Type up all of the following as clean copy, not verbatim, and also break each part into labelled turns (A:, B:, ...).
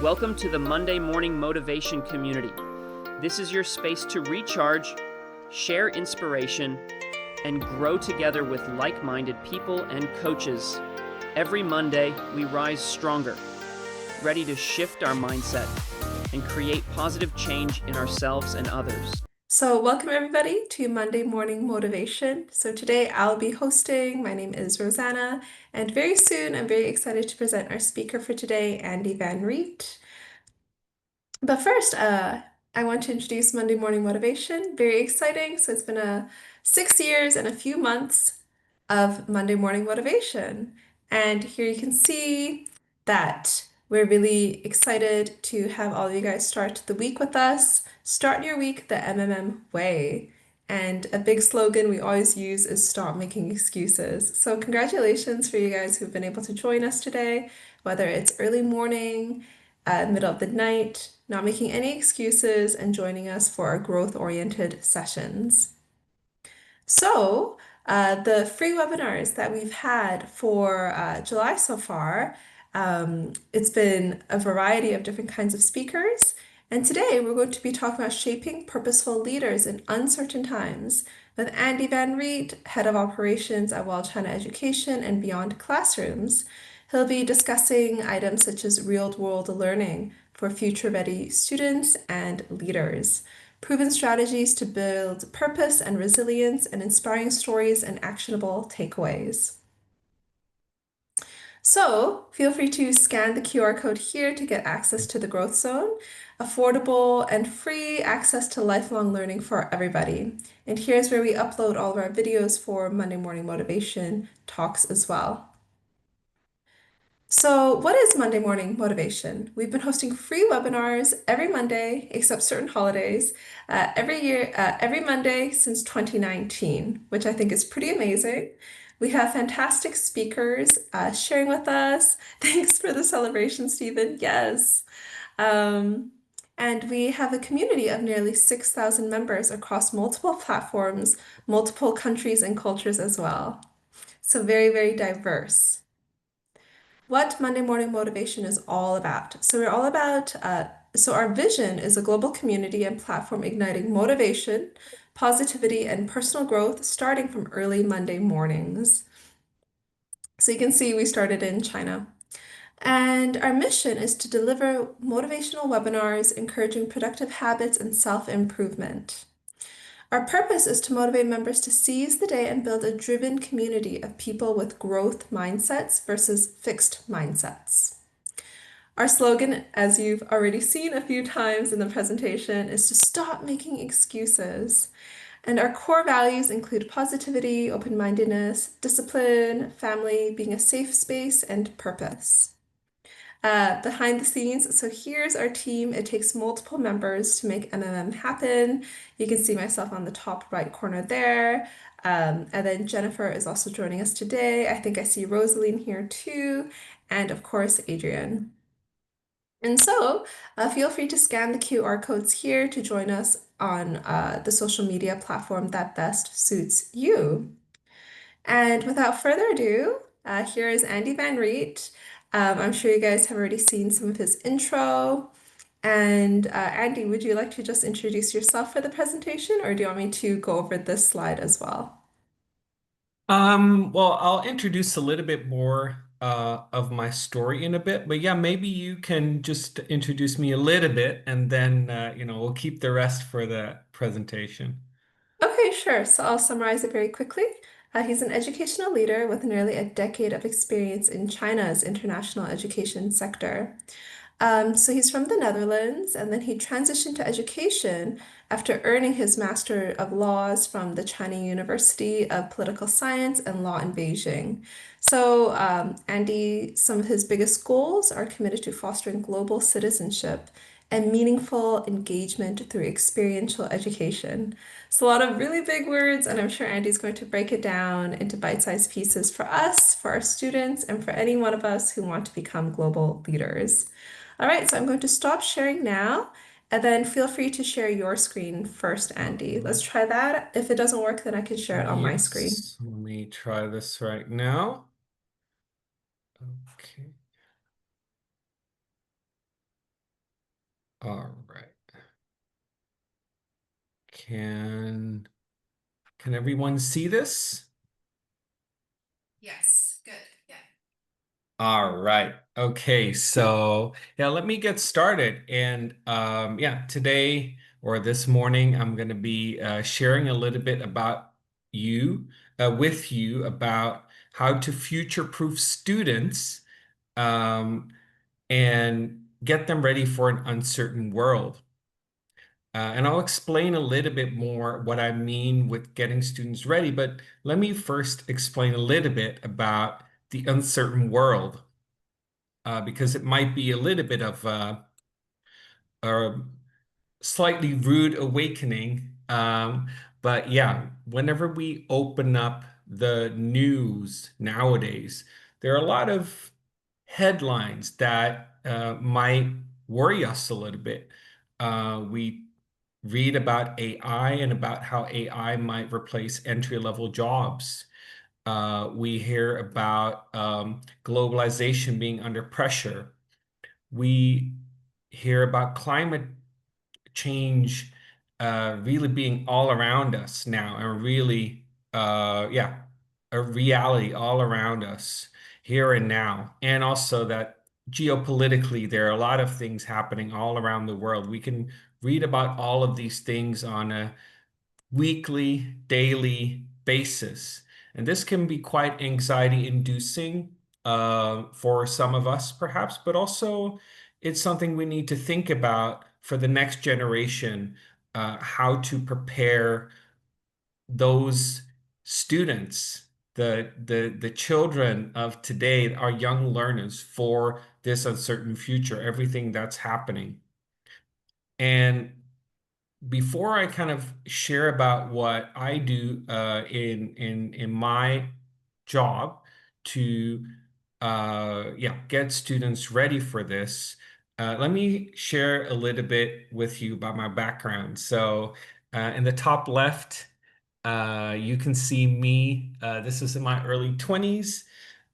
A: Welcome to the Monday Morning Motivation Community. This is your space to recharge, share inspiration, and grow together with like-minded people and coaches. Every Monday, we rise stronger, ready to shift our mindset and create positive change in ourselves and others.
B: So welcome everybody to Monday Morning Motivation. So today I'll be hosting. My name is Rosanna, and very soon I'm very excited to present our speaker for today, Andy Van Riet. But first, I want to introduce Monday Morning Motivation. Very exciting. So it's been 6 years and a few months of Monday Morning Motivation. And here you can see that we're really excited to have all of you guys start the week with us. Start your week the MMM way. And a big slogan we always use is stop making excuses. So congratulations for you guys who've been able to join us today, whether it's early morning, middle of the night, not making any excuses, and joining us for our growth-oriented sessions. So, the free webinars that we've had for July so far, it's been a variety of different kinds of speakers. And today we're going to be talking about shaping purposeful leaders in uncertain times with Andy Van Riet, Head of Operations at Wild China Education and Beyond Classrooms. He'll be discussing items such as real-world learning for future-ready students and leaders, proven strategies to build purpose and resilience, and inspiring stories and actionable takeaways. So feel free to scan the QR code here to get access to the Growth Zone, affordable and free access to lifelong learning for everybody. And here's where we upload all of our videos for Monday Morning Motivation talks as well. So what is Monday Morning Motivation? We've been hosting free webinars every Monday, except certain holidays, every Monday since 2019, which I think is pretty amazing. We have fantastic speakers sharing with us. Thanks for the celebration, Stephen. Yes. And we have a community of nearly 6,000 members across multiple platforms, multiple countries and cultures as well. So very, very diverse. What Monday Morning Motivation is all about. So we're all about, so our vision is a global community and platform igniting motivation, positivity, and personal growth starting from early Monday mornings. So you can see we started in China. And our mission is to deliver motivational webinars encouraging productive habits and self-improvement. Our purpose is to motivate members to seize the day and build a driven community of people with growth mindsets versus fixed mindsets. Our slogan, as you've already seen a few times in the presentation, is to stop making excuses. And our core values include positivity, open-mindedness, discipline, family, being a safe space, and purpose. Behind the scenes, so here's our team. It takes multiple members to make MMM happen. You can see myself on the top right corner there. And then Jennifer is also joining us today. I think I see Rosaline here too. And of course, Adrian. And so feel free to scan the QR codes here to join us on the social media platform that best suits you. And without further ado, here is Andy Van Riet. I'm sure you guys have already seen some of his intro. And Andy, would you like to just introduce yourself for the presentation, or do you want me to go over this slide as well?
C: Well, I'll introduce a little bit more of my story in a bit, but yeah, maybe you can just introduce me a little bit and then we'll keep the rest for the presentation.
B: Okay, sure. So I'll summarize it very quickly. He's an educational leader with nearly a decade of experience in China's international education sector. So he's from the Netherlands, and then he transitioned to education after earning his Master of Laws from the China University of Political Science and Law in Beijing. So Andy, some of his biggest goals are committed to fostering global citizenship and meaningful engagement through experiential education. So a lot of really big words, and I'm sure Andy's going to break it down into bite-sized pieces for us, for our students, and for any one of us who want to become global leaders. All right, so I'm going to stop sharing now, and then feel free to share your screen first, Andy. Let's try that. If it doesn't work, then I can share it on my screen.
C: Yes, let me try this right now. Okay. All right. Can can everyone see this?
B: Yes, good. Yeah.
C: All right. Okay. So yeah, let me get started. And yeah, today or this morning, I'm going to be sharing a little bit about you, with you about how to future-proof students and get them ready for an uncertain world. And I'll explain a little bit more what I mean with getting students ready, but let me first explain a little bit about the uncertain world, because it might be a little bit of a slightly rude awakening. But yeah, whenever we open up the news nowadays, there are a lot of headlines that might worry us a little bit. We read about AI and about how AI might replace entry-level jobs. We hear about globalization being under pressure. We hear about climate change really being all around us now and really, yeah, a reality all around us here and now. And also that geopolitically, there are a lot of things happening all around the world. We can read about all of these things on a weekly, daily basis. And this can be quite anxiety inducing for some of us, perhaps, but also it's something we need to think about for the next generation, how to prepare those students, the children of today, our young learners, for this uncertain future, everything that's happening. And before I kind of share about what I do in my job to yeah, get students ready for this, let me share a little bit with you about my background. So in the top left, you can see me. This is in my early 20s.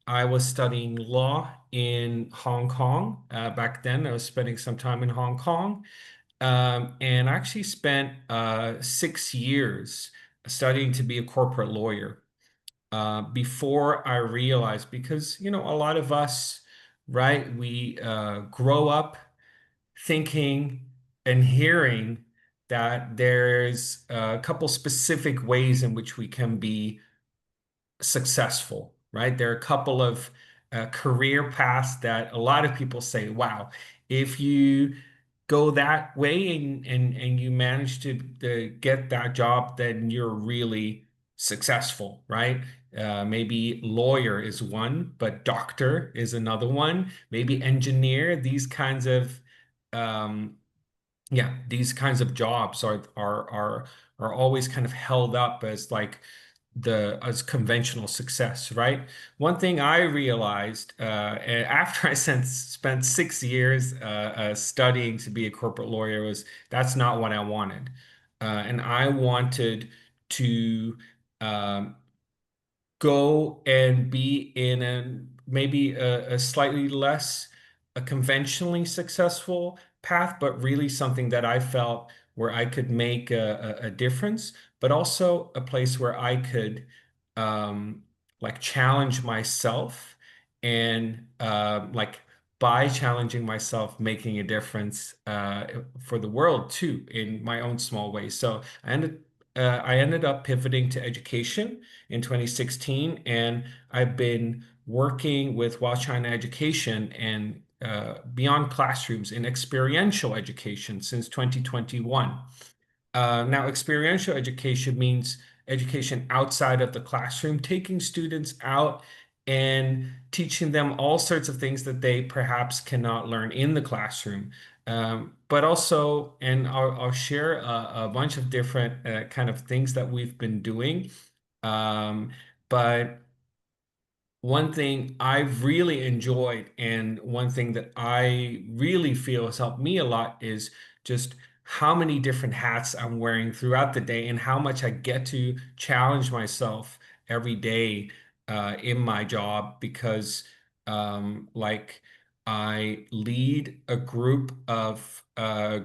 C: I was studying law in Hong Kong. Back then, I was spending some time in Hong Kong. And I actually spent 6 years studying to be a corporate lawyer before I realized, because, you know, a lot of us, right, we grow up thinking and hearing that there's a couple specific ways in which we can be successful, right? There are a couple of career paths that a lot of people say, wow, if you go that way and you manage to get that job, then you're really successful, right? Maybe lawyer is one, but doctor is another one, maybe engineer, these kinds of um, yeah, these kinds of jobs are always kind of held up as like the as conventional success, right? One thing I realized after I spent 6 years studying to be a corporate lawyer was that's not what I wanted, and I wanted to um, go and be in a maybe a slightly less a conventionally successful path, but really something that I felt where I could make a difference, but also a place where I could um, like challenge myself and like by challenging myself, making a difference for the world too in my own small ways. So I ended up pivoting to education in 2016, and I've been working with While China Education and beyond classrooms in experiential education since 2021. Now, experiential education means education outside of the classroom, taking students out and teaching them all sorts of things that they perhaps cannot learn in the classroom. But also, and I'll share a bunch of different kind of things that we've been doing. Um, but one thing I've really enjoyed and one thing that I really feel has helped me a lot is just how many different hats I'm wearing throughout the day and how much I get to challenge myself every day in my job because like I lead a group of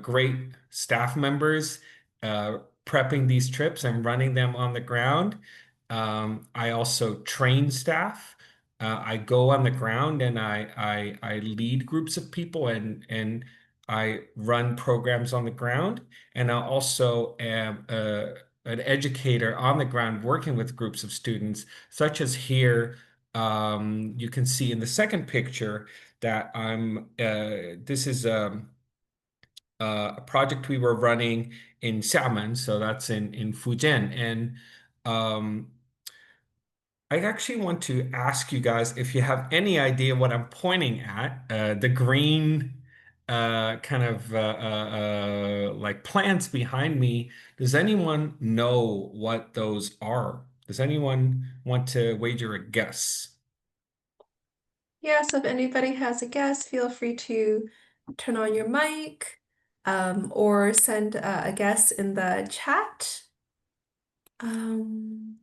C: great staff members prepping these trips and running them on the ground. I also train staff. I go on the ground and I lead groups of people and I run programs on the ground. And I also am an educator on the ground working with groups of students, such as here. You can see in the second picture that this is a project we were running in Xiamen, so that's in Fujian. And um, I actually want to ask you guys if you have any idea what I'm pointing at. The green kind of like plants behind me. Does anyone know what those are? Does anyone want to wager a guess?
B: Yeah, so if anybody has a guess, feel free to turn on your mic or send a guess in the chat. Um,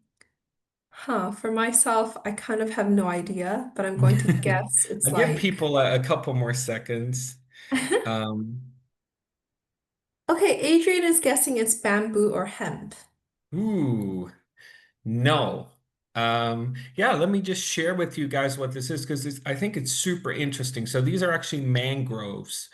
B: for myself, I kind of have no idea, but I'm going to guess it's
C: I'll give
B: like,
C: people a couple more seconds. Um,
B: okay, Adrian is guessing it's bamboo or hemp.
C: ooh, no. Yeah, let me just share with you guys what this is because I think it's super interesting. So these are actually mangroves.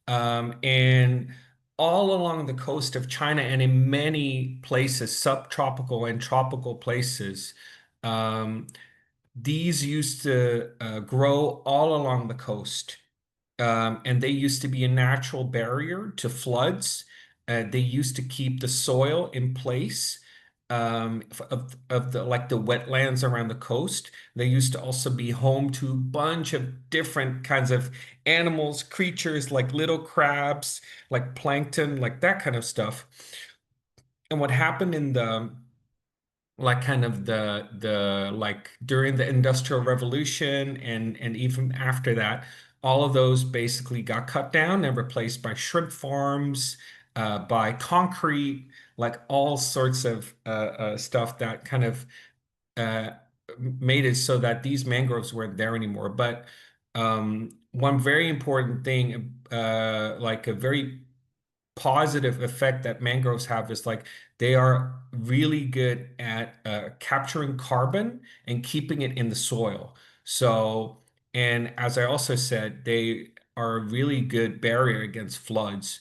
C: And all along the coast of China and in many places, subtropical and tropical places, um, these used to grow all along the coast. And they used to be a natural barrier to floods. They used to keep the soil in place of the like the wetlands around the coast. They used to also be home to a bunch of different kinds of animals, creatures like little crabs, like plankton, like that kind of stuff. And what happened in the like kind of the like during the Industrial Revolution and even after that, all of those basically got cut down and replaced by shrimp farms, by concrete, like all sorts of stuff that kind of uh, made it so that these mangroves weren't there anymore. But one very important thing, like a very positive effect that mangroves have is like they are really good at capturing carbon and keeping it in the soil. So, and as I also said, they are a really good barrier against floods.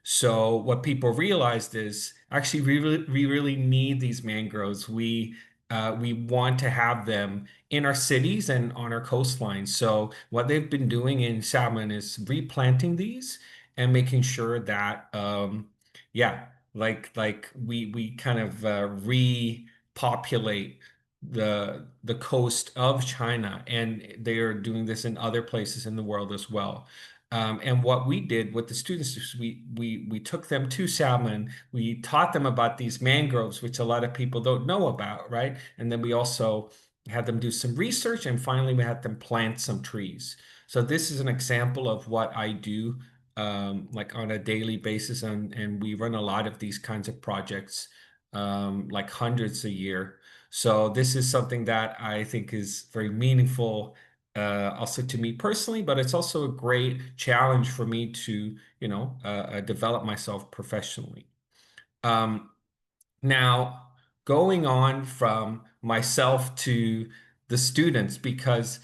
C: So what people realized is actually we really need these mangroves. We want to have them in our cities and on our coastlines. So what they've been doing in Xiamen is replanting these and making sure that yeah, like we kind of repopulate the coast of China, and they are doing this in other places in the world as well. And what we did with the students is we took them to Salmon. We taught them about these mangroves, which a lot of people don't know about, right? And then we also had them do some research, and finally we had them plant some trees. So this is an example of what I do like on a daily basis, and we run a lot of these kinds of projects, like hundreds a year. So this is something that I think is very meaningful, also to me personally, but it's also a great challenge for me to, develop myself professionally. Um, Now, going on from myself to the students, because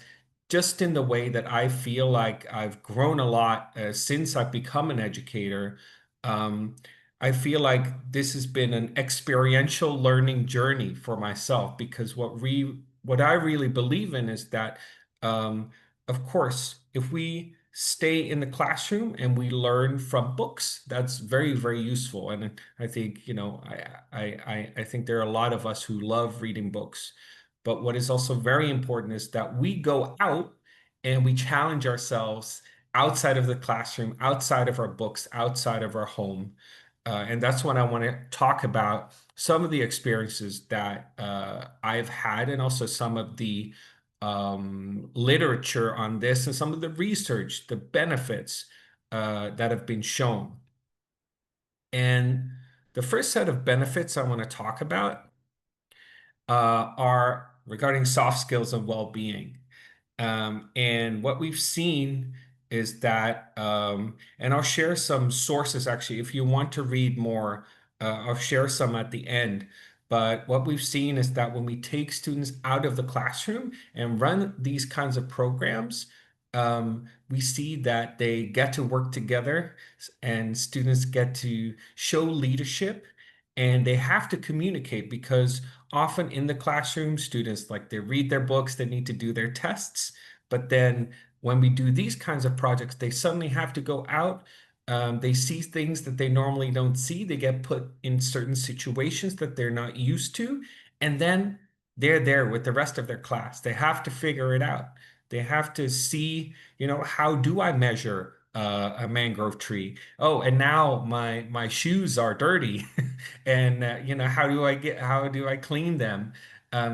C: just in the way that I feel like I've grown a lot since I've become an educator, um, I feel like this has been an experiential learning journey for myself because what I really believe in is that, um, of course, if we stay in the classroom and we learn from books, that's very, very useful. And I think, I think there are a lot of us who love reading books. But what is also very important is that we go out and we challenge ourselves outside of the classroom, outside of our books, outside of our home. And that's what I want to talk about some of the experiences that I've had and also some of the literature on this and some of the research, the benefits that have been shown. And the first set of benefits I want to talk about are regarding soft skills and well-being. And what we've seen is that, and I'll share some sources actually. If you want to read more, I'll share some at the end. But what we've seen is that when we take students out of the classroom and run these kinds of programs, we see that they get to work together and students get to show leadership and they have to communicate because often in the classroom, students like they read their books, they need to do their tests. But then when we do these kinds of projects, they suddenly have to go out. They see things that they normally don't see. They get put in certain situations that they're not used to. And then they're there with the rest of their class. They have to figure it out. They have to see, how do I measure a mangrove tree? Oh, and now my shoes are dirty. And how do I clean them?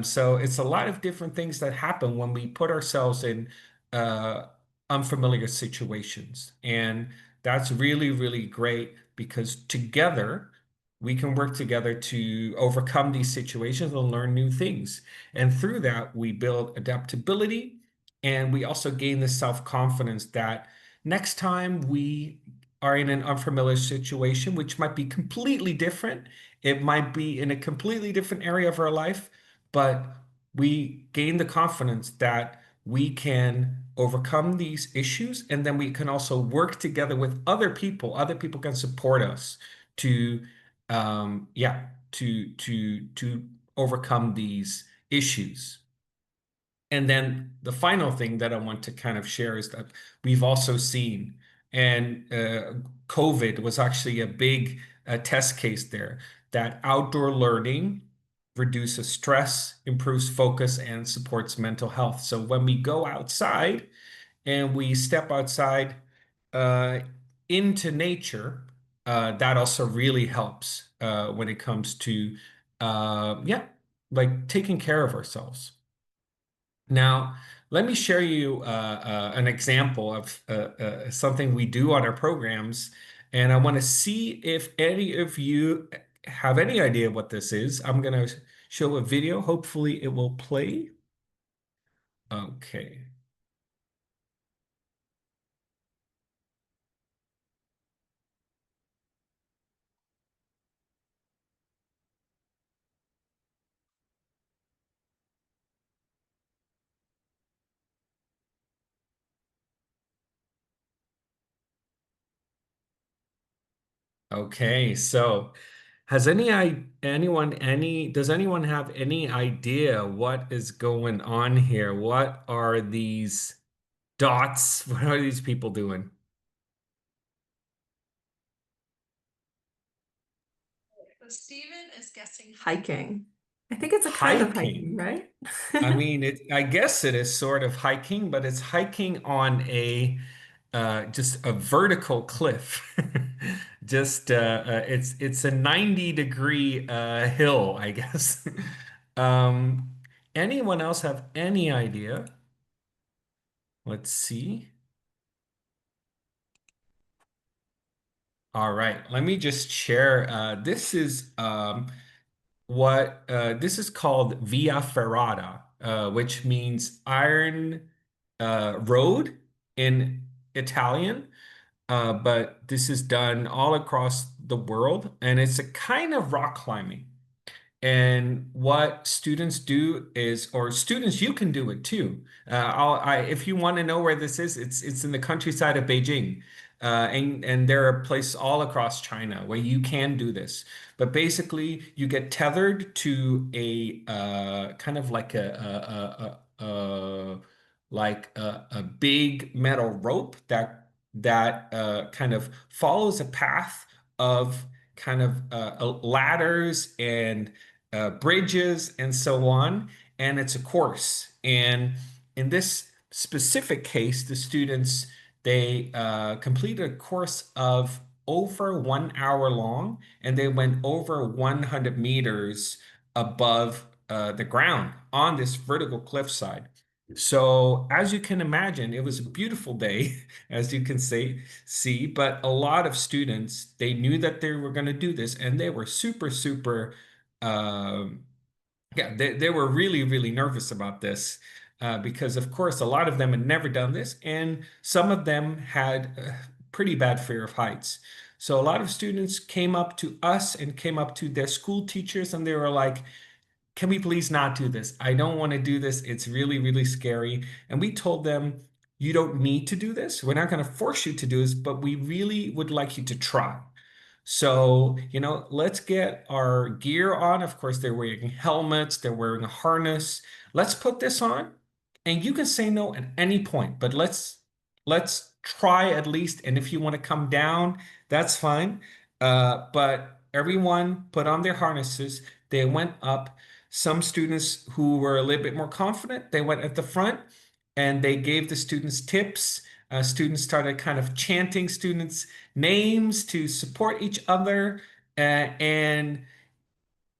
C: So it's a lot of different things that happen when we put ourselves in uh, unfamiliar situations, and that's really, really great because together we can work together to overcome these situations and learn new things. And through that, we build adaptability, and we also gain the self-confidence that next time we are in an unfamiliar situation, which might be completely different. It might be in a completely different area of our life, but we gain the confidence that we can overcome these issues and then we can also work together with other people. Other people can support us to to overcome these issues. And then the final thing that I want to kind of share is that we've also seen, and COVID was actually a big test case there, that outdoor learning reduces stress, improves focus, and supports mental health. So when we go outside and we step outside uh, into nature, that also really helps when it comes to, like taking care of ourselves. Now, let me share you an example of something we do on our programs, and I want to see if any of you have any idea what this is. I'm going to show a video. Hopefully, it will play. Okay. Okay, so has does anyone have any idea what is going on here? What are these dots? What are these people doing?
B: So Steven is guessing hiking. I think it's a kind of hiking,
C: Hiking.
B: right?
C: I mean, I guess it is sort of hiking, but it's hiking on a just a vertical cliff. Just it's a 90-degree hill, I guess. Um, Anyone else have any idea? Let's see. All right, let me just share. This is what this is called Via Ferrata, which means iron road in Italian. But this is done all across the world, and it's a kind of rock climbing. And what students do is, or students, you can do it too. If you want to know where this is, it's in the countryside of Beijing, and there are places all across China where you can do this. But basically, you get tethered to a kind of like a big metal rope that kind of follows a path of kind of ladders and bridges and so on. And it's a course. And in this specific case, the students, they completed a course of over 1 hour long, and they went over 100 meters above the ground on this vertical cliffside. So, as you can imagine, it was a beautiful day, as you can see, but a lot of students, they knew that they were going to do this, and they were super, super, um, yeah, they were really, really nervous about this. because, of course, a lot of them had never done this, and some of them had a pretty bad fear of heights. So a lot of students came up to us and came up to their school teachers, and they were like, can we please not do this? I don't want to do this. It's really, really scary. And we told them, you don't need to do this. We're not going to force you to do this, but we really would like you to try. So, let's get our gear on. Of course, they're wearing helmets, they're wearing a harness. Let's put this on, and you can say no at any point, but let's try at least. And if you want to come down, that's fine. But everyone put on their harnesses. They went up. Some students who were a little bit more confident, they went at the front and they gave the students tips. Students started kind of chanting students' names to support each other. And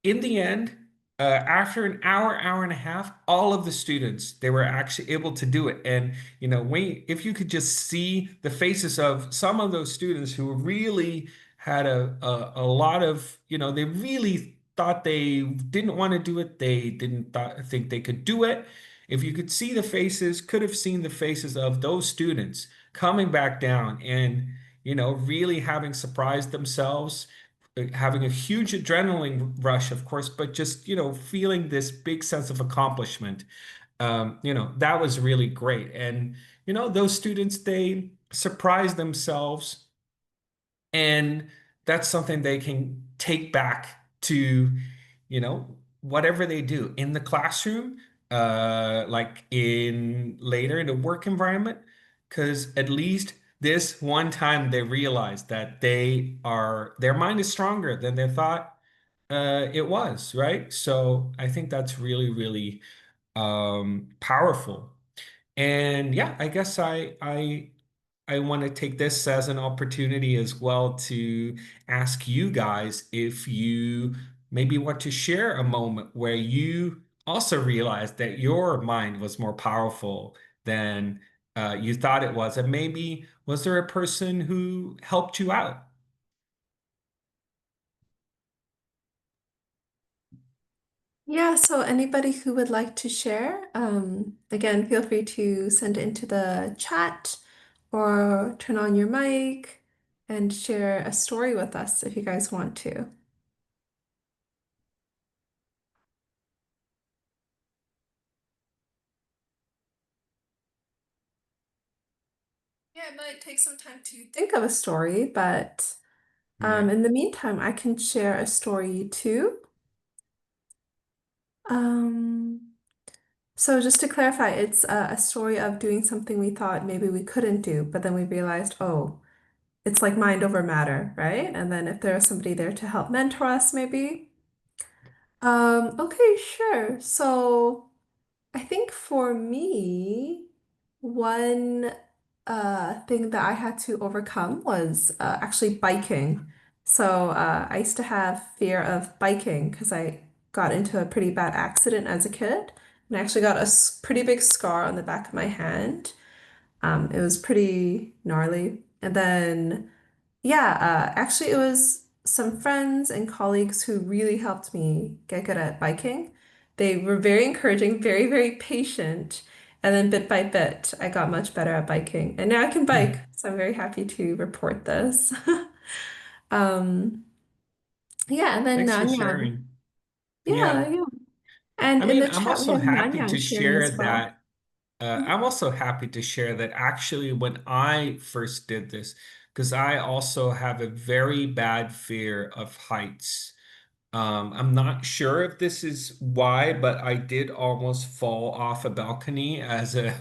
C: in the end, after an hour and a half, all of the students, they were actually able to do it. And, if you could just see the faces of some of those students who really had a lot of, they really thought they didn't want to do it. They didn't think they could do it. If you could see the faces, could have seen the faces of those students coming back down and, really having surprised themselves, having a huge adrenaline rush, of course, but just, feeling this big sense of accomplishment. That was really great. And, those students, they surprised themselves, and that's something they can take back to, whatever they do in the classroom, like in later in the work environment, because at least this one time they realized that their mind is stronger than they thought it was, right? So I think that's really, really powerful. And yeah, I guess I want to take this as an opportunity as well to ask you guys if you maybe want to share a moment where you also realized that your mind was more powerful than you thought it was. And maybe was there a person who helped you out?
B: Yeah, so anybody who would like to share, again, feel free to send it into the chat or turn on your mic and share a story with us if you guys want to. Yeah, it might take some time to think of a story, but
C: Yeah.
B: in the meantime, I can share a story too. Um, so just to clarify, it's a story of doing something we thought maybe we couldn't do, but then we realized, oh, it's like mind over matter, right? And then if there's somebody there to help mentor us, maybe. Okay, sure. So I think for me, one thing that I had to overcome was actually biking. So I used to have fear of biking because I got into a pretty bad accident as a kid, and I actually got a pretty big scar on the back of my hand. It was pretty gnarly. And then yeah, actually, it was some friends and colleagues who really helped me get good at biking. They were very encouraging, very, very patient. And then bit by bit, I got much better at biking. And now I can bike. So I'm very happy to report this. Um, yeah, and then
C: Thanks for
B: Nanyang.
C: sharing.
B: Yeah,
C: Yeah.
B: yeah. And
C: I
B: in
C: mean,
B: the
C: I'm
B: chat, we
C: also
B: have
C: happy
B: Nanyang
C: to
B: sharing
C: share
B: as well.
C: that. I'm also happy to share that actually, when I first did this, because I also have a very bad fear of heights. I'm not sure if this is why, but I did almost fall off a balcony as a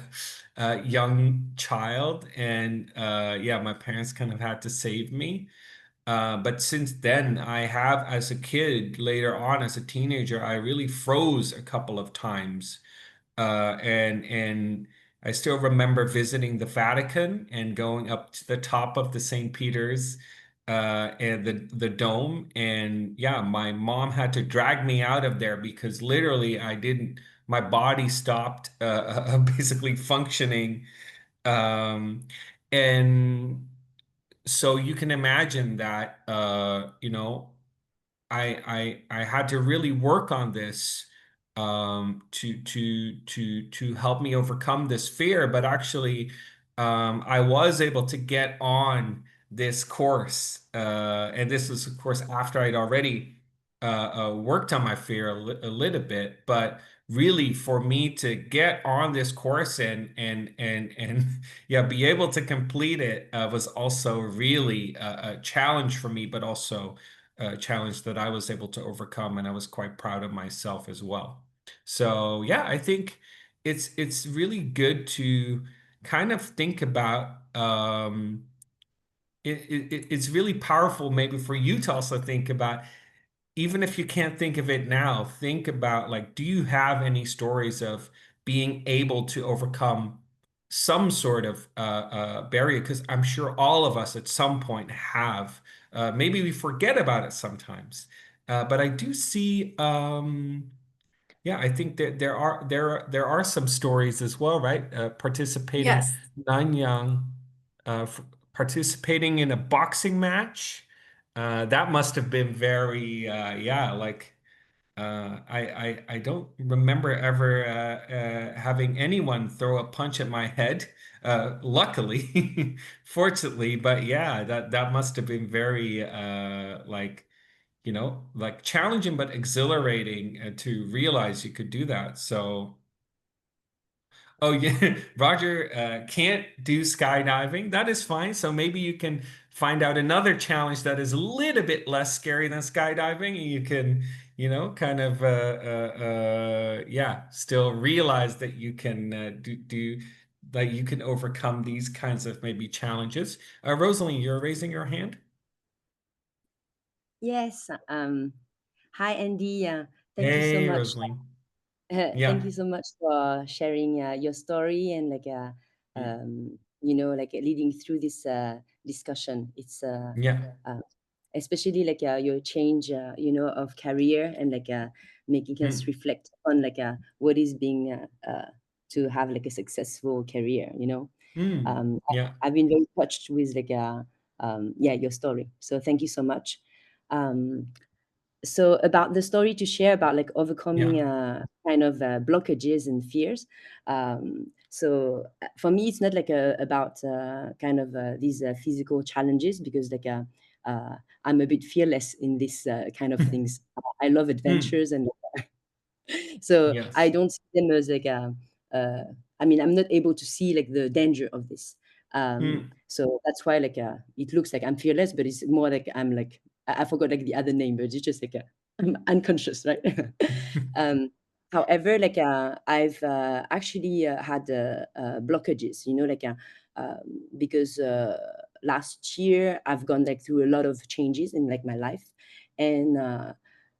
C: young child. And yeah, my parents kind of had to save me. But since then, I have, as a kid, later on as a teenager, I really froze a couple of times. And I still remember visiting the Vatican and going up to the top of the St. Peter's and the dome. And yeah, my mom had to drag me out of there because literally I didn't, my body stopped basically functioning. Um, and so you can imagine that I had to really work on this to help me overcome this fear. But actually, I was able to get on this course, and this was, of course, after I'd already worked on my fear a little bit. But really, for me to get on this course and yeah, be able to complete it was also really a challenge for me, but also a challenge that I was able to overcome, and I was quite proud of myself as well. So yeah, I think it's really good to kind of think about it's really powerful maybe for you to also think about, even if you can't think of it now, think about like, do you have any stories of being able to overcome some sort of barrier? Because I'm sure all of us at some point have. Maybe we forget about it sometimes, but I do see. Yeah, I think that there are some stories as well, right? Participating
B: Yes.
C: Nanyang, participating in a boxing match. That must have been very, yeah, like I don't remember ever having anyone throw a punch at my head. Luckily, fortunately, but yeah, that must have been very like, like challenging but exhilarating to realize you could do that. So, oh yeah, Roger can't do skydiving. That is fine. So maybe you can find out another challenge that is a little bit less scary than skydiving, and you can, kind of, yeah, still realize that you can that you can overcome these kinds of maybe challenges. Rosalie, you're raising your hand.
D: Yes. Hi, Andy. Thank you so
C: Hey,
D: much.
C: Rosalie.
D: Thank
C: Yeah.
D: you so much for sharing your story and like leading through this discussion. It's
C: Yeah.
D: uh, especially like your change, of career and making us
C: Mm,
D: reflect on what is being to have like a successful career.
C: mm, yeah.
D: I've been very touched with yeah, your story. So thank you so much. Um, so about the story to share about like overcoming
C: Yeah.
D: kind of blockages and fears. For me it's not like about kind of these physical challenges, because uh, I'm a bit fearless in this kind of things. I love
C: Mm,
D: adventures, and so I
C: yes.
D: don't see them as uh, I mean, I'm not able to see like the danger of this.
C: Mm.
D: So that's why it looks like I'm fearless, but it's more like I'm like I forgot like the other name, but it's just like I'm unconscious, right? um, However, I've actually had blockages, because last year I've gone like through a lot of changes in like my life, and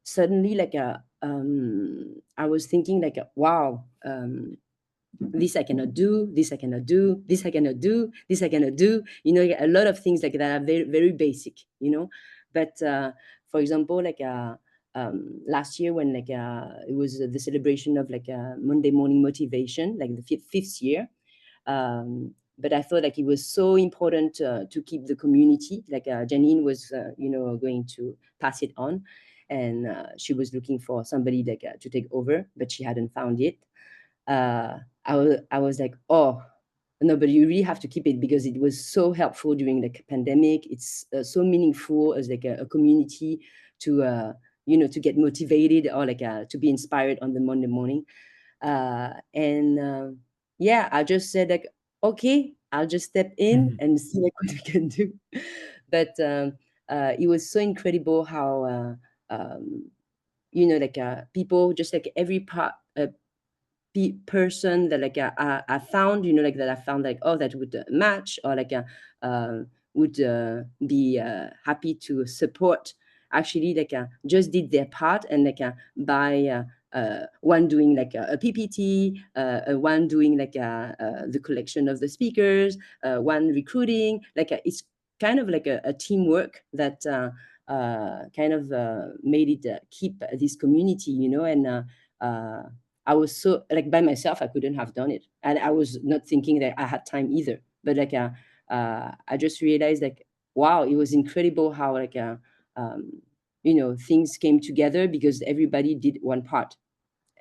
D: suddenly I was thinking wow, this I cannot do, this I cannot do, this I cannot do, this I cannot do, a lot of things like that are very very basic. But for example, last year when it was the celebration of Monday morning motivation, like the fifth year. But I thought like it was so important to keep the community. Janine was, going to pass it on, and she was looking for somebody to take over, but she hadn't found it. I was like, oh no, but you really have to keep it because it was so helpful during the pandemic. It's so meaningful as like a community to to get motivated or to be inspired on the Monday morning. And Yeah, I just said like, okay, I'll just step in
C: Mhm.
D: and see like what we can do. But it was so incredible how people, just like every part person that I found, that I found like, oh, that would match, or uh, would be happy to support, actually just did their part, and by one doing like a PPT, one doing the collection of the speakers, one recruiting, it's kind of like a teamwork that kind of made it keep this community, and uh, I was so like by myself, I couldn't have done it, and I was not thinking that I had time either. But I just realized like, wow, it was incredible how um, things came together because everybody did one part.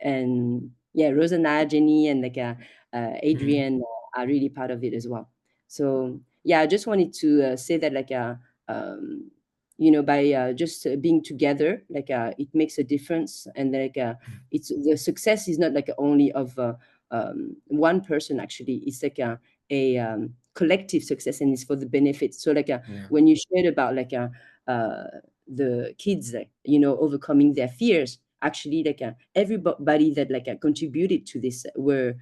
D: And yeah, Rose and I, Jenny, and
C: Mhm.
D: Adrian are really part of it as well. So yeah, I just wanted to say that um, by just being together, it makes a difference, and it's the success is not only of one person. Actually, it's a collective success, and it's for the benefits. So
C: Yeah.
D: when you shared about uh, the kids overcoming their fears, actually everybody that contributed to this were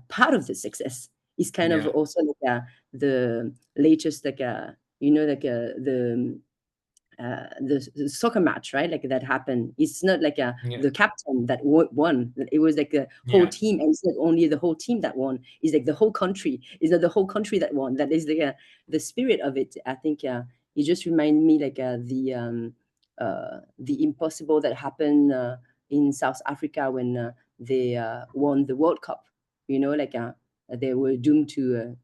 D: part of the success. It's kind of
C: Yeah.
D: also the latest the soccer match, right? Like that happened. It's not
C: Yeah.
D: the captain that won. It was like the whole
C: Yeah.
D: team, and it's not only the whole team that won. It's like the whole country. It's not the whole country that won. That is the spirit of it. I think it just reminded me the impossible that happened in South Africa when they won the World Cup. They were doomed to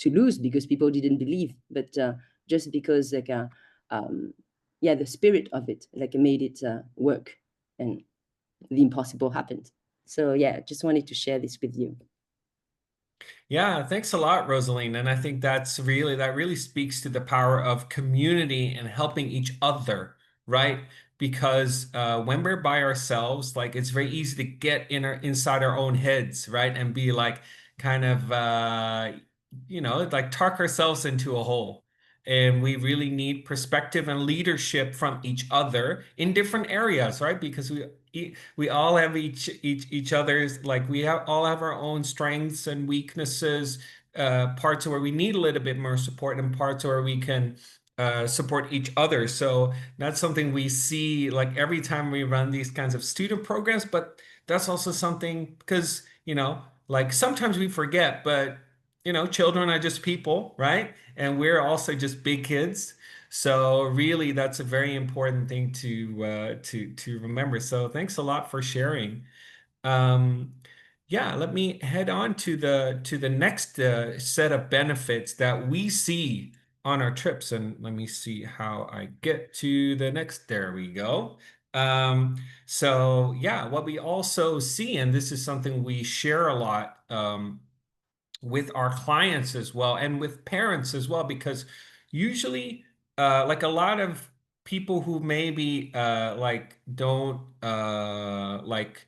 D: lose because people didn't believe, but just because um, yeah, the spirit of it made it work, and the impossible happened. So yeah, just wanted to share this with you.
C: Yeah, thanks a lot, Rosaline. And I think that really speaks to the power of community and helping each other, right? Because when we're by ourselves, like it's very easy to get inside our own heads, right? And be like kind of like talk ourselves into a hole. And we really need perspective and leadership from each other in different areas, right? Because we all have each other's, like all have our own strengths and weaknesses, parts where we need a little bit more support and parts where we can support each other. So that's something we see like every time we run these kinds of student programs. But that's also something because like sometimes we forget, but children are just people, right? And we're also just big kids. So really, that's a very important thing to remember. So thanks a lot for sharing. Um, yeah, let me head on to the next set of benefits that we see on our trips, and let me see how I get to the next. There we go. So yeah, what we also see, and this is something we share a lot. With our clients as well and with parents as well, because usually like a lot of people who maybe like don't like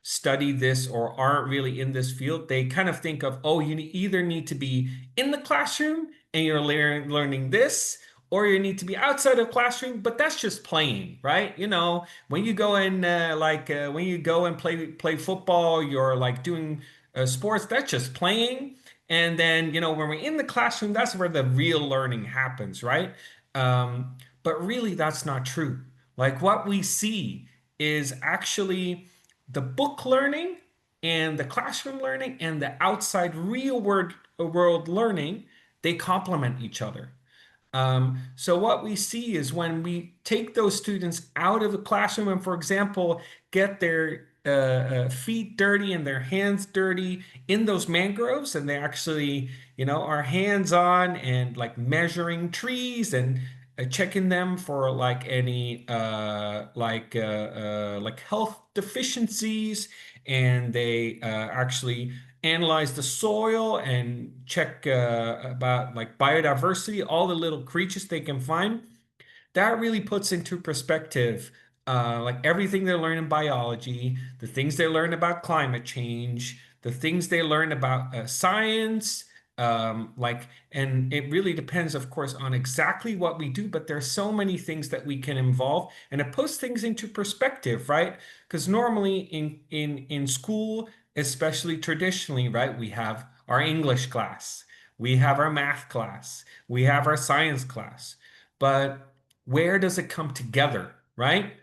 C: study this or aren't really in this field, they kind of think of, oh, either need to be in the classroom and you're learning this, or you need to be outside of classroom, but that's just playing, right? When you go and when you go and play football, you're like doing sports, that's just playing. And then, when we're in the classroom, that's where the real learning happens, right? But really, that's not true. Like what we see is actually the book learning and the classroom learning and the outside real world learning, they complement each other. So what we see is when we take those students out of the classroom and, for example, get their feet dirty and their hands dirty in those mangroves, and they actually, are hands-on and like measuring trees and checking them for like any like health deficiencies, and they actually analyze the soil and check about like biodiversity, all the little creatures they can find. That really puts into perspective like everything they learn in biology, the things they learn about climate change, the things they learn about science. And it really depends, of course, on exactly what we do, but there's so many things that we can involve, and it puts things into perspective, right? Because normally in school, especially traditionally, right, we have our English class, we have our math class, we have our science class, but where does it come together, right?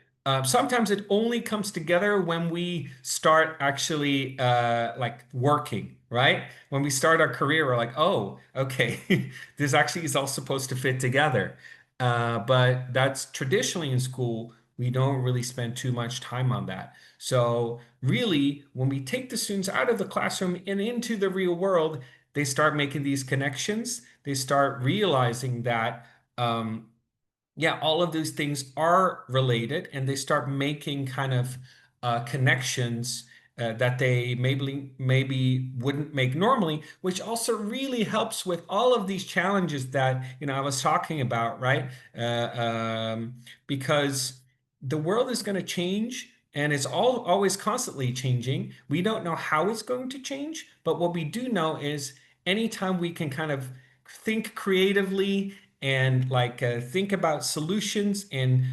C: Sometimes it only comes together when we start actually like working, right? When we start our career, we're like, oh, okay, this actually is all supposed to fit together. But that's traditionally in school, we don't really spend too much time on that. So really, when we take the students out of the classroom and into the real world, they start making these connections. They start realizing that yeah, all of these things are related, and they start making kind of connections that they maybe wouldn't make normally, which also really helps with all of these challenges that I was talking about, right? Because the world is going to change, and it's always constantly changing. We don't know how it's going to change, but what we do know is anytime we can kind of think creatively and think about solutions and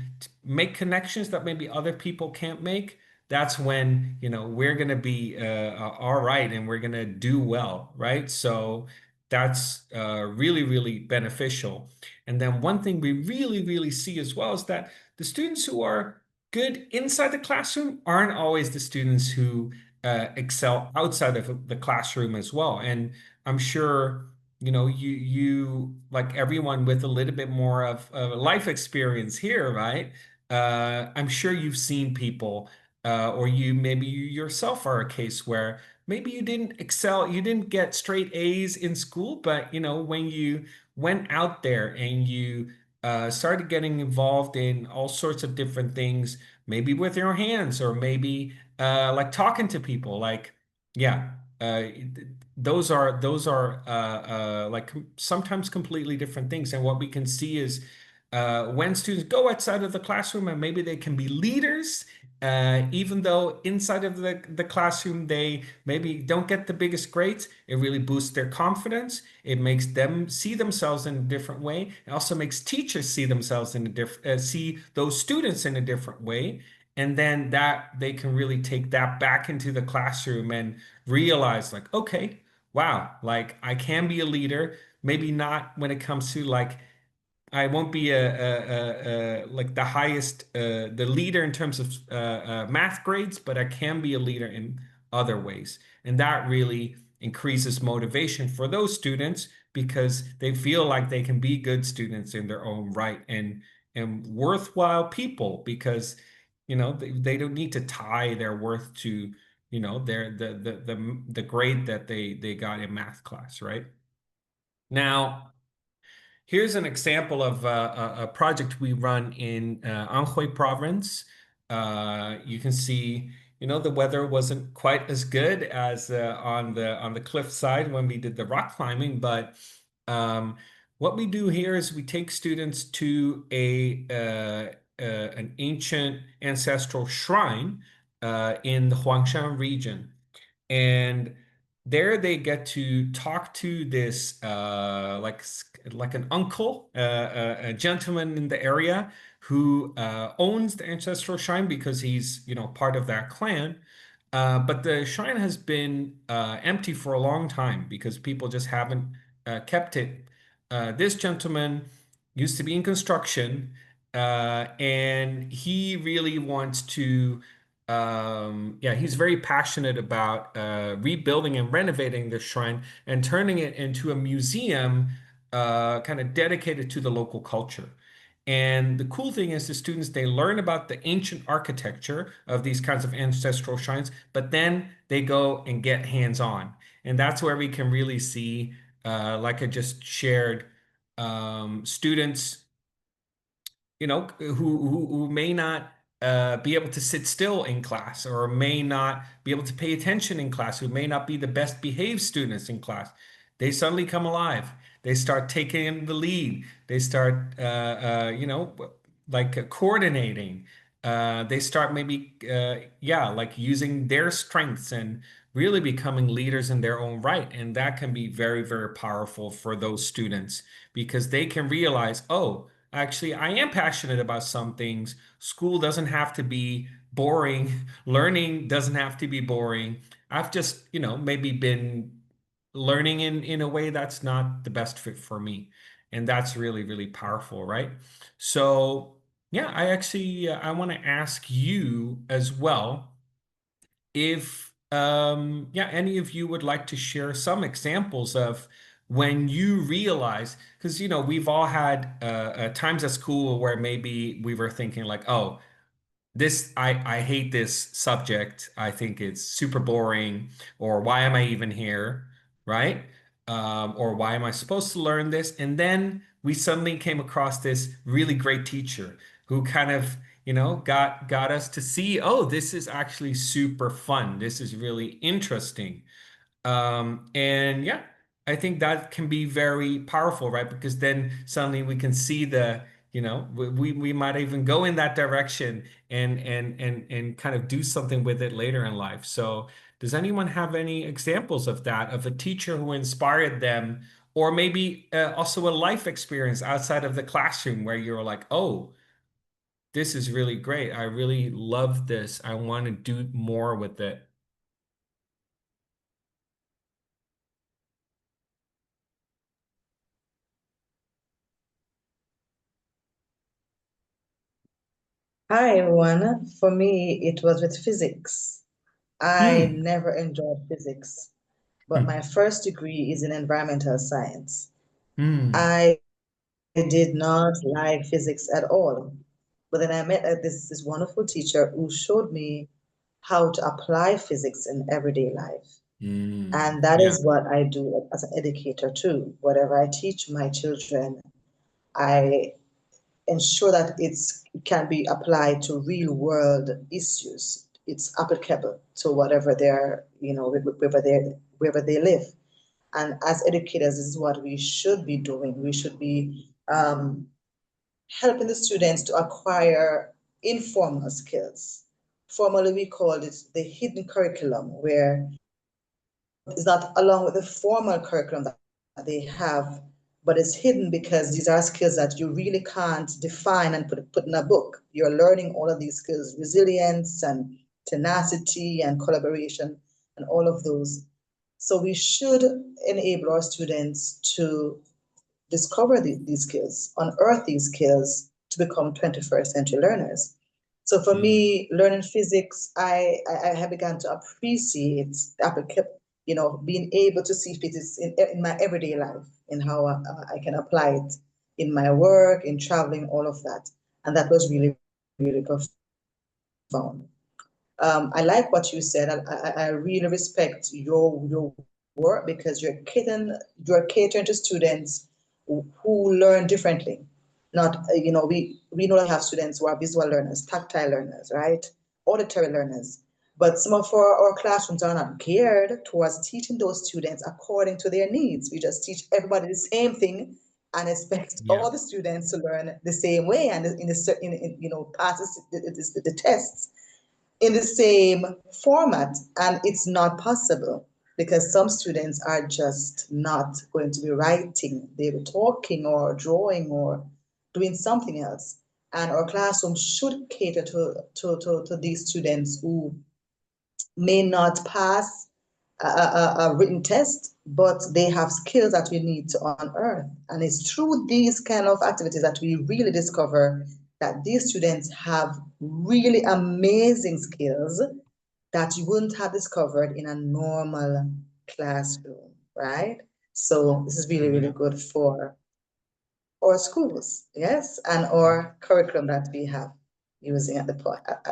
C: make connections that maybe other people can't make, that's when we're going to be all right, and we're going to do well, right? So that's really, really beneficial. And then one thing we really, really see as well is that the students who are good inside the classroom aren't always the students who excel outside of the classroom as well. And I'm sure you like everyone with a little bit more of life experience here, right? I'm sure you've seen people, or maybe you yourself are a case where maybe you didn't excel, you didn't get straight A's in school, but when you went out there and you started getting involved in all sorts of different things, maybe with your hands, or maybe like talking to people, yeah, uh, those are sometimes completely different things. And what we can see is when students go outside of the classroom and maybe they can be leaders, even though inside of the classroom they maybe don't get the biggest grades, it really boosts their confidence. It makes them see themselves in a different way. It also makes teachers see themselves in a different, see those students in a different way. And then that they can really take that back into the classroom and realize, like, okay, wow, like I can be a leader. Maybe not when it comes to I won't be like the highest the leader in terms of math grades, but I can be a leader in other ways, and that really increases motivation for those students because they feel like they can be good students in their own right, and worthwhile people, because they don't need to tie their worth to their the grade that they got in math class, right? Now, here's an example of a project we run in Anhui province. You can see, the weather wasn't quite as good as on the cliff side when we did the rock climbing, but what we do here is we take students to an ancient ancestral shrine in the Huangshan region. And there they get to talk to this like an uncle, a gentleman in the area who owns the ancestral shrine because he's part of that clan. But the shrine has been empty for a long time because people just haven't kept it. This gentleman used to be in construction, and he really wants to yeah, he's very passionate about rebuilding and renovating the shrine and turning it into a museum kind of dedicated to the local culture. And the cool thing is the students, they learn about the ancient architecture of these kinds of ancestral shrines, but then they go and get hands-on. And that's where we can really see, like I just shared, students who may not be able to sit still in class, or may not be able to pay attention in class, who may not be the best behaved students in class. They suddenly come alive. They start taking the lead. They start, coordinating. They start maybe, yeah, like using their strengths and really becoming leaders in their own right. And that can be very, very powerful for those students because they can realize, oh, actually, I am passionate about some things. School doesn't have to be boring. Learning doesn't have to be boring. I've just, maybe been learning in a way that's not the best fit for me. And that's really, really powerful, right? So, yeah, I actually I want to ask you as well if yeah, any of you would like to share some examples of when you realize, because we've all had times at school where maybe we were thinking like, oh, this I hate this subject. I think it's super boring, or why am I even here, right? Or why am I supposed to learn this? And then we suddenly came across this really great teacher who kind of got us to see, oh, this is actually super fun. This is really interesting. And yeah, I think that can be very powerful, right? Because then suddenly we can see we might even go in that direction and kind of do something with it later in life. So does anyone have any examples of that, of a teacher who inspired them, or maybe also a life experience outside of the classroom where you're like, oh, this is really great. I really love this. I want to do more with it.
E: Hi, everyone. For me, it was with physics. I
C: Hmm.
E: never enjoyed physics, but
C: Hmm.
E: my first degree is in environmental science.
C: Hmm.
E: I did not like physics at all. But then I met this wonderful teacher who showed me how to apply physics in everyday life.
C: Hmm.
E: And that
C: Yeah.
E: is what I do as an educator too. Whatever I teach my children, I ensure that it can be applied to real world issues. It's applicable to whatever they're, wherever they live. And as educators, this is what we should be doing. We should be helping the students to acquire informal skills. Formally, we call it the hidden curriculum, where it's not along with the formal curriculum that they have, but it's hidden because these are skills that you really can't define and put in a book. You're learning all of these skills, resilience and tenacity and collaboration and all of those. So we should enable our students to discover these skills, unearth these skills to become 21st century learners. So for
C: Hmm.
E: me, learning physics, I have begun to appreciate being able to see physics in my everyday life, in how I can apply it in my work, in traveling, all of that. And that was really, really profound. I like what you said. I really respect your work because you're catering to students who learn differently. Not we know that we have students who are visual learners, tactile learners, right? Auditory learners. But some of our classrooms are not geared towards teaching those students according to their needs. We just teach everybody the same thing and expect
C: Yeah.
E: all the students to learn the same way and pass the tests in the same format, and it's not possible because some students are just not going to be writing, they were talking or drawing or doing something else. And our classroom should cater to these students who may not pass a written test, but they have skills that we need to unearth. And it's through these kind of activities that we really discover that these students have really amazing skills that you wouldn't have discovered in a normal classroom, right? So this is really, really
C: Yeah.
E: good for our schools, yes, and
C: Yeah.
E: our curriculum that we have using at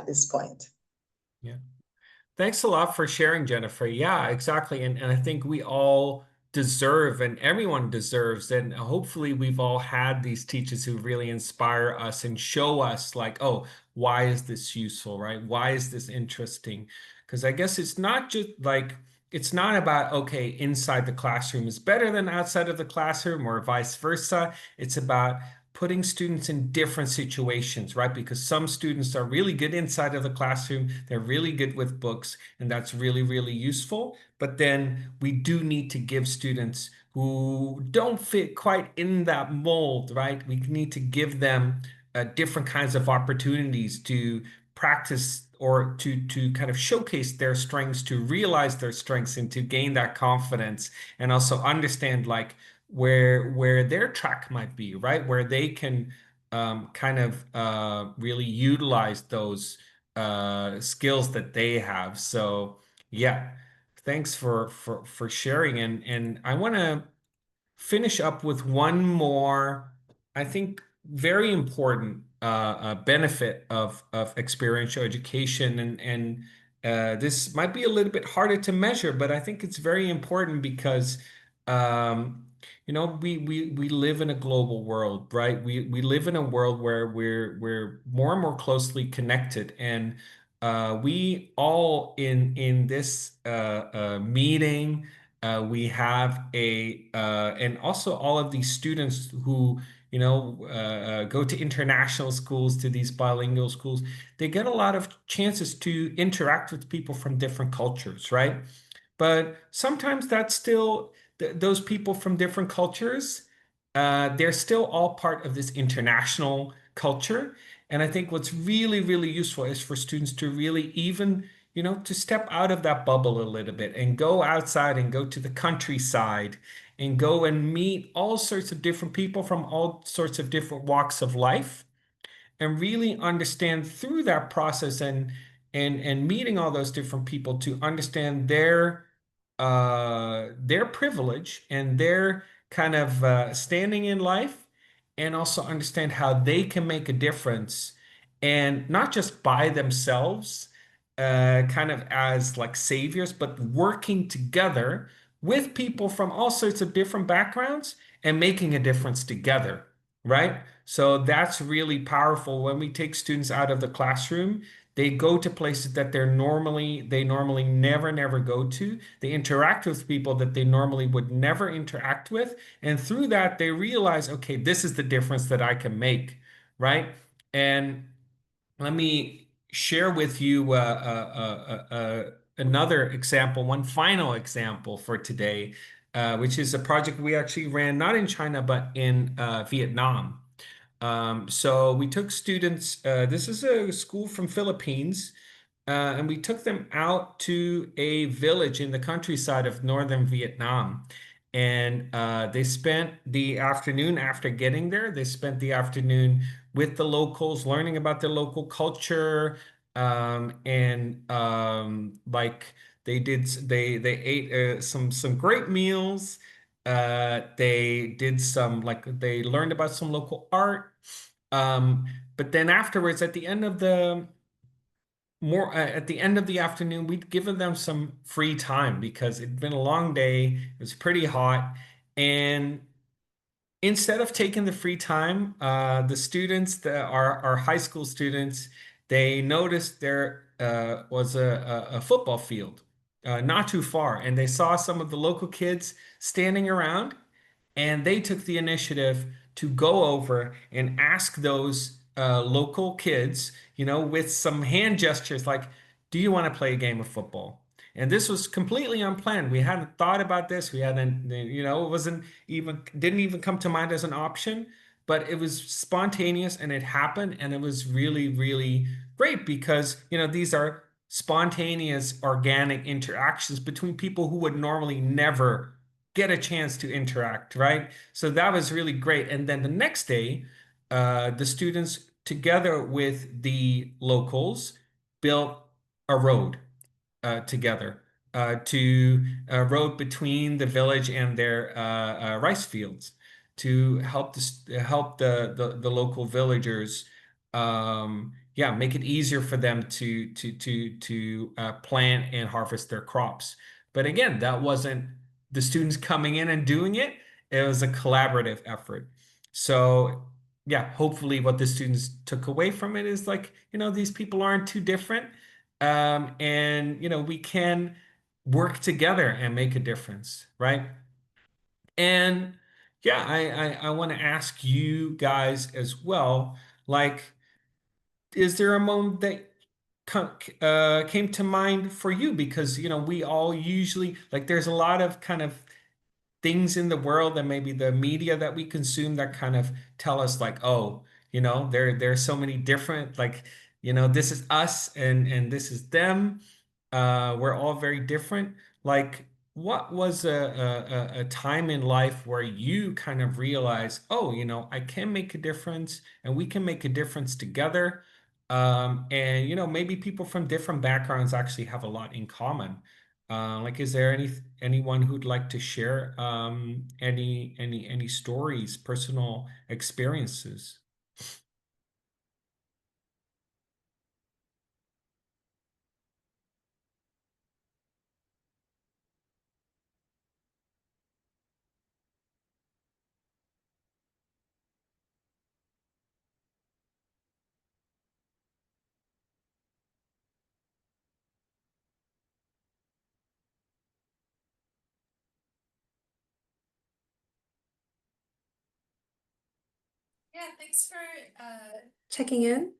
E: this point.
C: Yeah. Thanks a lot for sharing, Jennifer. Yeah, exactly. And I think we all deserve, and everyone deserves, and hopefully we've all had these teachers who really inspire us and show us like, oh, why is this useful, right? Why is this interesting? Because I guess it's not just like, it's not about, okay, inside the classroom is better than outside of the classroom or vice versa. It's about putting students in different situations, right? Because some students are really good inside of the classroom, they're really good with books, and that's really, really useful. But then we do need to give students who don't fit quite in that mold, right? We need to give them different kinds of opportunities to practice or to kind of showcase their strengths, to realize their strengths, and to gain that confidence, and also understand like where their track might be, right? Where they can kind of really utilize those skills that they have. So yeah, thanks for sharing. And I want to finish up with one more, I think, very important benefit of experiential education, and this might be a little bit harder to measure, but I think it's very important because we live in a global world, right? We live in a world where we're more and more closely connected, and we all in this meeting, we have and also all of these students who go to international schools, to these bilingual schools, they get a lot of chances to interact with people from different cultures, right? But sometimes that's still those people from different cultures, they're still all part of this international culture. And I think what's really, really useful is for students to really even, to step out of that bubble a little bit and go outside and go to the countryside and go and meet all sorts of different people from all sorts of different walks of life, and really understand through that process, and meeting all those different people, to understand their privilege and their kind of standing in life, and also understand how they can make a difference, and not just by themselves, kind of as like saviors, but working together with people from all sorts of different backgrounds and making a difference together, right? So that's really powerful. When we take students out of the classroom, they go to places that they normally never go to. They interact with people that they normally would never interact with. And through that, they realize, okay, this is the difference that I can make, right? And let me share with you another example, one final example for today, which is a project we actually ran not in China, but in Vietnam. So we took students, this is a school from Philippines, and we took them out to a village in the countryside of northern Vietnam. And they spent the afternoon after getting there, they spent the afternoon with the locals, learning about the local culture, and like they ate some great meals. They learned about some local art. Um, but then afterwards, at the end of the afternoon, we'd given them some free time because it'd been a long day. It was pretty hot, and instead of taking the free time, the students, our high school students, they noticed there was a football field not too far, and they saw some of the local kids standing around, and they took the initiative to go over and ask those local kids, with some hand gestures like, "Do you want to play a game of football?" And this was completely unplanned. We hadn't thought about this. We hadn't, it wasn't even, didn't even come to mind as an option, but it was spontaneous and it happened. And it was really, really great because, these are spontaneous, organic interactions between people who would normally never get a chance to interact, right? So that was really great. And then the next day, the students, together with the locals, built a road together to a road between the village and their rice fields, to help the local villagers, yeah, make it easier for them to plant and harvest their crops. But again, that wasn't the students coming in and doing it. It was a collaborative effort. So yeah, hopefully what the students took away from it is like, these people aren't too different. And we can work together and make a difference, right? And yeah, I want to ask you guys as well, like, is there a moment that came to mind for you? Because we all usually, like, there's a lot of kind of things in the world and maybe the media that we consume that kind of tell us like, oh, there's so many different, like, this is us and this is them. We're all very different. Like, what was a time in life where you kind of realize, oh, I can make a difference and we can make a difference together. And maybe people from different backgrounds actually have a lot in common. Like, is there anyone who'd like to share any stories, personal experiences?
B: Yeah, thanks for checking in.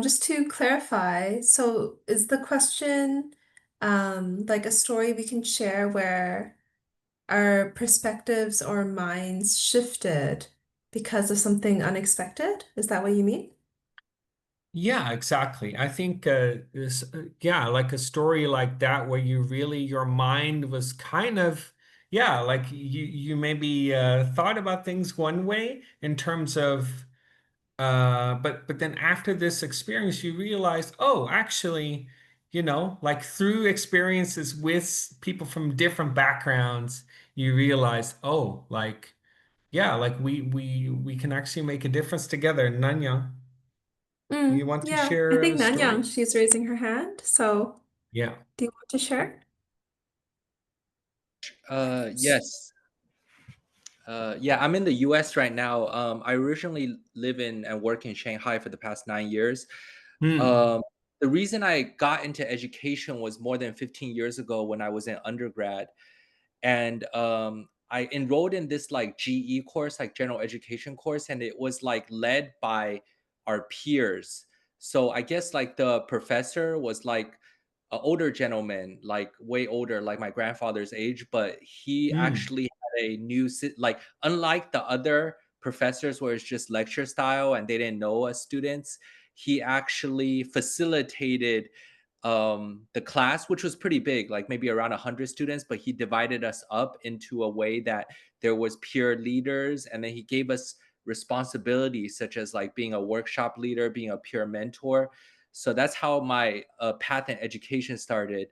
B: Just to clarify, so is the question like a story we can share where our perspectives or minds shifted because of something unexpected? Is that what you mean?
C: Yeah, exactly. I think yeah, like a story like that where you really your mind was kind of yeah, like you maybe thought about things one way in terms of but then after this experience you realize, oh, actually, like through experiences with people from different backgrounds, you realize, oh, like yeah, like we can actually make a difference together. Nanya, you want to
B: Yeah, I
C: share a
B: think
C: story?
B: Nanyang, she's raising her hand. So
C: Yeah.
B: do you want to share?
F: Yes. Yeah, I'm in the US right now. I originally live in and work in Shanghai for the past 9 years.
C: Hmm.
F: Um, the reason I got into education was more than 15 years ago when I was in undergrad. And I enrolled in this like GE course, like general education course, and it was like led by our peers. So I guess like the professor was like an older gentleman, like way older, like my grandfather's age, but he
C: Hmm.
F: actually had a new like unlike the other professors where it's just lecture style and they didn't know us students, he actually facilitated the class, which was pretty big, like maybe around 100 students, but he divided us up into a way that there was peer leaders, and then he gave us responsibilities such as like being a workshop leader, being a peer mentor. So that's how my path in education started.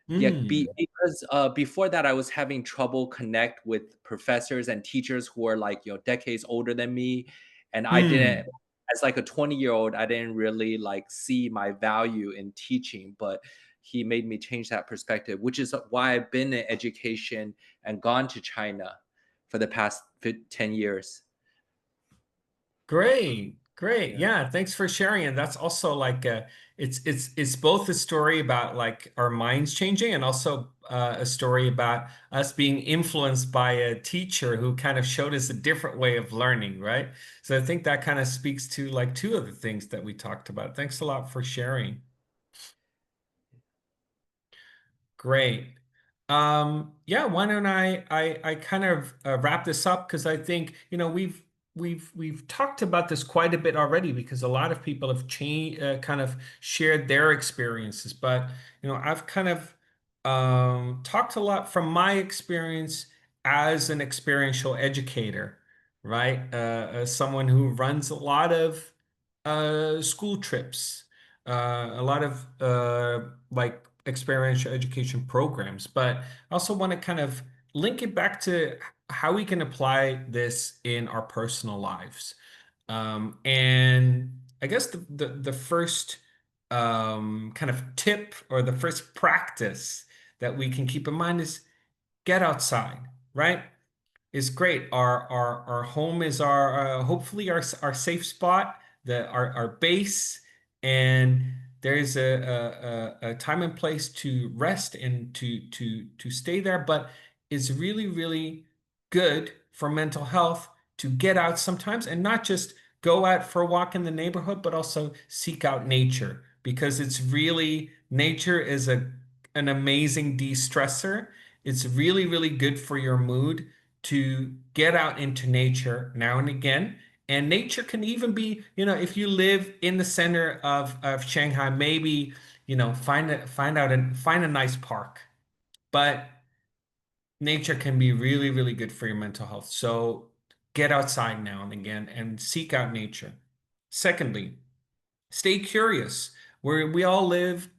F: Yeah,
C: Hmm.
F: because before that, I was having trouble connect with professors and teachers who are like, decades older than me. And I didn't,
C: Hmm.
F: as like a 20-year-old, I didn't really like see my value in teaching, but he made me change that perspective, which is why I've been in education and gone to China for the past 10 years.
C: Great, great.
F: Yeah.
C: Yeah, thanks for sharing. And that's also like it's both a story about like our minds changing and also a story about us being influenced by a teacher who kind of showed us a different way of learning, right? So I think that kind of speaks to like two of the things that we talked about. Thanks a lot for sharing. Great. Yeah, why don't I kind of wrap this up because I think, we've talked about this quite a bit already because a lot of people have changed kind of shared their experiences, but I've kind of talked a lot from my experience as an experiential educator, right? As someone who runs a lot of school trips, a lot of like experiential education programs, but I also want to kind of link it back to how we can apply this in our personal lives. And I guess the first kind of tip or the first practice that we can keep in mind is get outside, right? Is great. Our home is our hopefully our safe spot, our base, and there's a time and place to rest and to stay there. But it's really really good for mental health to get out sometimes and not just go out for a walk in the neighborhood, but also seek out nature because it's really nature is an amazing de-stressor. It's really really good for your mood to get out into nature now and again. And nature can even be, if you live in the center of Shanghai, maybe, find a nice park. But nature can be really, really good for your mental health. So get outside now and again and seek out nature. Secondly, stay curious. We all live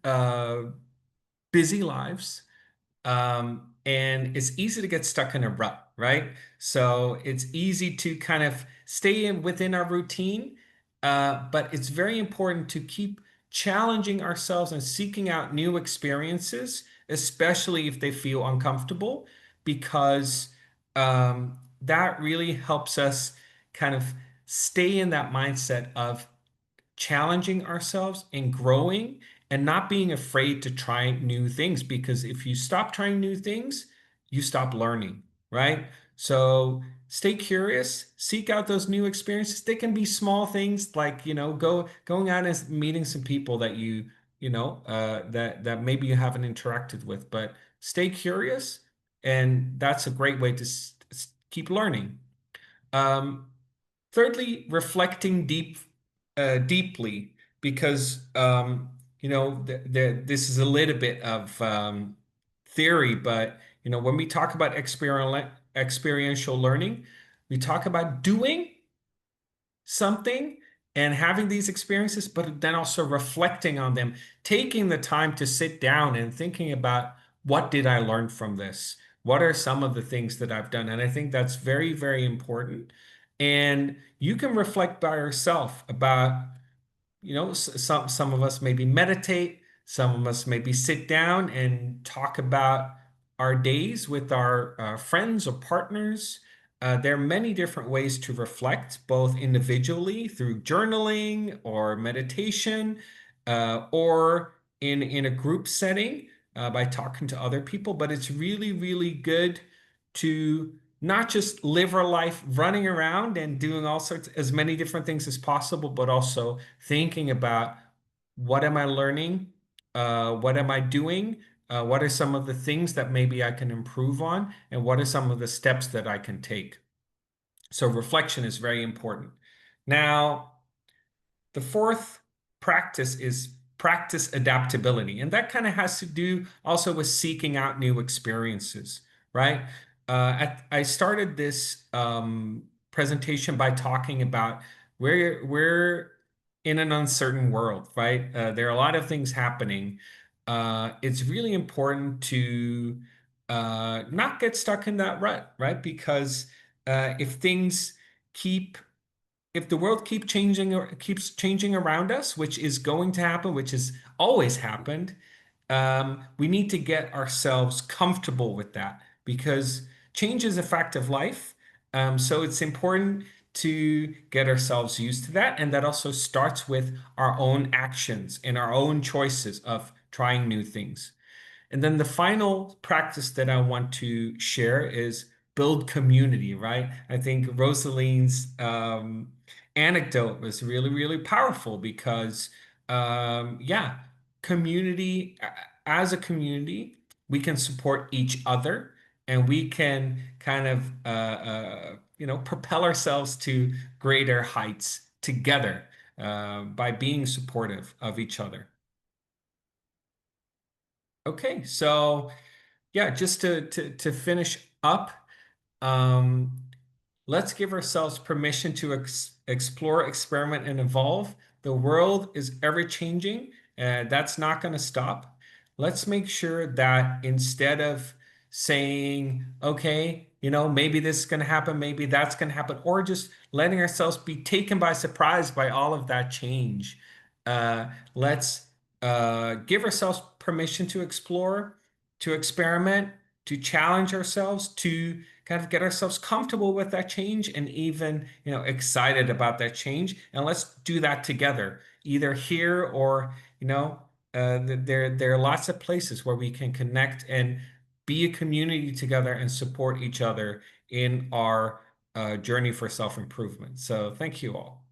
C: busy lives, and it's easy to get stuck in a rut, right? So it's easy to kind of stay within our routine, but it's very important to keep challenging ourselves and seeking out new experiences, especially if they feel uncomfortable, because that really helps us kind of stay in that mindset of challenging ourselves and growing and not being afraid to try new things, because if you stop trying new things, you stop learning, right? So stay curious, seek out those new experiences. They can be small things like, going out and meeting some people that that maybe you haven't interacted with, but stay curious. And that's a great way to keep learning. Thirdly, reflecting deeply, because this is a little bit of theory, but when we talk about experiential learning, we talk about doing something and having these experiences, but then also reflecting on them, taking the time to sit down and thinking about, what did I learn from this? What are some of the things that I've done? And I think that's very, very important. And you can reflect by yourself about, some of us maybe meditate, some of us maybe sit down and talk about our days with our friends or partners. There are many different ways to reflect, both individually through journaling or meditation, or in a group setting by talking to other people. But it's really, really good to not just live our life running around and doing as many different things as possible, but also thinking about, what am I learning? What am I doing? What are some of the things that maybe I can improve on? And what are some of the steps that I can take? So reflection is very important. Now, the fourth practice is practice adaptability. And that kind of has to do also with seeking out new experiences, right? I started this presentation by talking about we're in an uncertain world, right? There are a lot of things happening. It's really important to not get stuck in that rut, right? Because if things keep if the world keeps changing around us, which is going to happen, which has always happened, we need to get ourselves comfortable with that, because change is a fact of life. So it's important to get ourselves used to that. And that also starts with our own actions and our own choices of trying new things. And then the final practice that I want to share is build community, right? I think Rosaline's anecdote was really, really powerful because, yeah, community, as a community, we can support each other, and we can kind of, propel ourselves to greater heights together by being supportive of each other. Okay, so yeah, just to finish up, um, let's give ourselves permission to explore, experiment, and evolve. The world is ever changing, and that's not going to stop. Let's make sure that instead of saying, okay, maybe this is going to happen, maybe that's going to happen, or just letting ourselves be taken by surprise by all of that change, let's give ourselves permission to explore, to experiment, to challenge ourselves, to kind of get ourselves comfortable with that change, and even excited about that change. And let's do that together, either here or there are lots of places where we can connect and be a community together and support each other in our journey for self-improvement. So thank you all.